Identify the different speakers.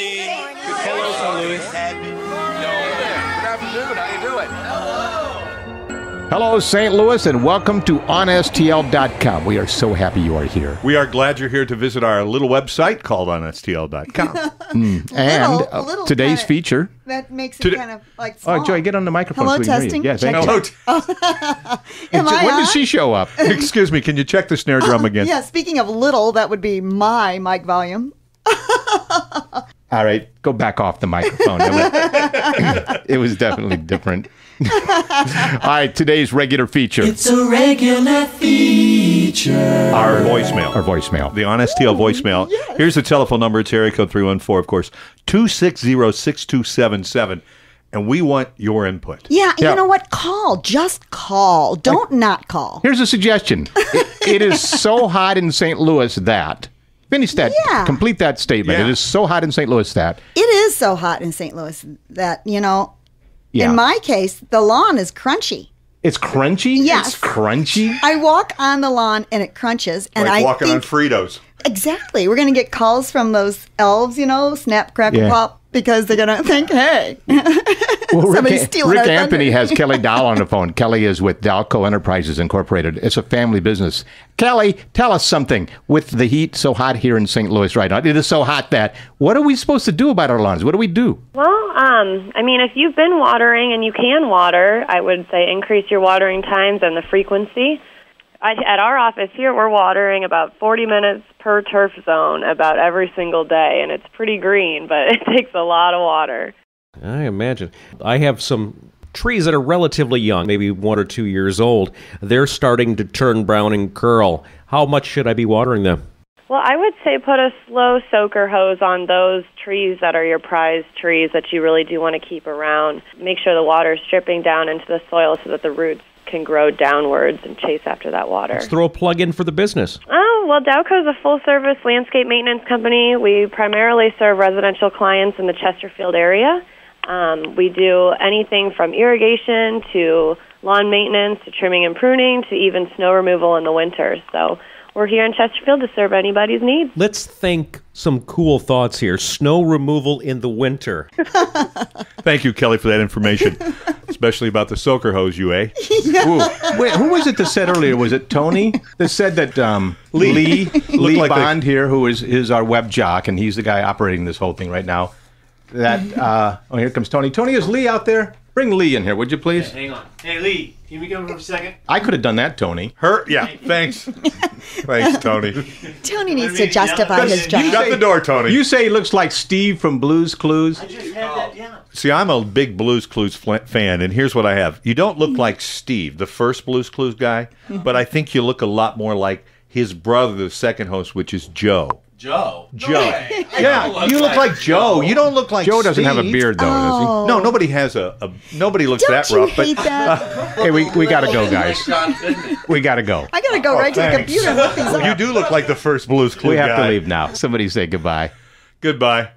Speaker 1: Hello, St. Louis.
Speaker 2: Good afternoon. How you doing?
Speaker 3: Hello, St. Louis, and welcome to OnSTL.com. We are so happy you are here.
Speaker 4: We are glad you're here to visit our little website called OnSTL.com.
Speaker 3: And
Speaker 5: little
Speaker 3: today's
Speaker 5: kinda-
Speaker 3: feature.
Speaker 5: That makes it kind of like small.
Speaker 3: Oh, Joy, get on the microphone.
Speaker 5: Hello,
Speaker 3: so we can hear you.
Speaker 5: testing.
Speaker 3: Yeah, thank
Speaker 5: Check,
Speaker 3: you.
Speaker 4: Hello.
Speaker 5: Am I
Speaker 3: When
Speaker 5: on?
Speaker 3: does she show up?
Speaker 4: Excuse me, can you check the snare drum again?
Speaker 5: Yeah, speaking of little, that would be my mic volume.
Speaker 3: All right, go back off the microphone. It was definitely different. All right, today's regular feature.
Speaker 1: It's a regular feature.
Speaker 4: Our voicemail.
Speaker 3: Our voicemail.
Speaker 4: The OnSTL voicemail. Here's the telephone number. It's area code 314, of course, 260-6277. And we want your input.
Speaker 5: Yeah,
Speaker 3: Yeah.
Speaker 5: you know what? Call. Just call. Don't not call.
Speaker 3: Here's a suggestion. It is so hot in St. Louis that... Finish that.
Speaker 5: Yeah.
Speaker 3: Complete that statement.
Speaker 4: Yeah.
Speaker 3: It is so hot in St. Louis that...
Speaker 5: It is so hot in St. Louis that,
Speaker 3: Yeah.
Speaker 5: in my case, the lawn is crunchy.
Speaker 3: It's crunchy?
Speaker 5: Yes.
Speaker 3: It's crunchy?
Speaker 5: I walk on the lawn and it crunches. And
Speaker 4: Like
Speaker 5: I
Speaker 4: walking on
Speaker 5: think,
Speaker 4: Fritos.
Speaker 5: exactly. We're going to get calls from those elves, snap, crackle,
Speaker 3: Yeah.
Speaker 5: pop, because they're going to think, hey,
Speaker 3: Well,
Speaker 5: somebody's stealing
Speaker 3: Rick
Speaker 5: our
Speaker 3: Anthony
Speaker 5: thunder.
Speaker 3: has Kelly Dow on the phone. Kelly is with Dalco Enterprises Incorporated. It's a family business. Kelly, tell us something. With the heat so hot here in St. Louis right now, it is so hot that what are we supposed to do about our lawns? What do we do?
Speaker 6: Well, if you've been watering and you can water, I would say increase your watering times and the frequency. At our office here, we're watering about 40 minutes per turf zone about every single day, and it's pretty green, but it takes a lot of water.
Speaker 7: I imagine. I have some trees that are relatively young, maybe 1 or 2 years old. They're starting to turn brown and curl. How much should I be watering them?
Speaker 6: Well, I would say put a slow soaker hose on those trees that are your prized trees that you really do want to keep around. Make sure the water is dripping down into the soil so that the roots can grow downwards and chase after that water.
Speaker 7: Let's throw a plug in for the business.
Speaker 6: Oh, well, Dowco is a full-service landscape maintenance company. We primarily serve residential clients in the Chesterfield area. We do anything from irrigation to lawn maintenance to trimming and pruning to even snow removal in the winter. So we're here in Chesterfield to serve anybody's needs.
Speaker 7: Let's think some cool thoughts here. Snow removal in the winter.
Speaker 4: Thank you, Kelly, for that information, especially about the soaker hose, eh?
Speaker 3: Ooh. Wait, who was it that said earlier? Was it Tony that said that Lee
Speaker 4: like
Speaker 3: Bond here, who is our web jock, and he's the guy operating this whole thing right now. That here comes Tony. Tony, is Lee out there? Bring Lee in here, would you please?
Speaker 1: Hang on. Hey, Lee, can we come for a second?
Speaker 3: I could have done that, Tony.
Speaker 4: Yeah, thanks. Thanks, Tony.
Speaker 5: Tony needs to justify his job.
Speaker 4: Shut the door, Tony.
Speaker 3: You say he looks like Steve from Blue's Clues.
Speaker 1: I just had that down.
Speaker 4: See, I'm a big Blues Clues fan, and here's what I have. You don't look like Steve, the first Blues Clues guy, but I think you look a lot more like his brother, the second host, which is Joe.
Speaker 1: Joe.
Speaker 4: Joe. Yeah, you look like Joe. You don't look like
Speaker 3: Joe doesn't have a
Speaker 4: Steve.
Speaker 3: beard, though, does
Speaker 4: No, nobody has nobody looks
Speaker 5: Don't
Speaker 4: that
Speaker 5: you
Speaker 4: rough.
Speaker 5: hate that?
Speaker 3: he? Hey, we got to go, guys. We got to go.
Speaker 5: I got to go right to the
Speaker 4: thanks.
Speaker 5: computer and look these up.
Speaker 4: You do look like the first Blues Clues
Speaker 3: We have
Speaker 4: guy.
Speaker 3: to leave now. Somebody say goodbye.
Speaker 4: Goodbye.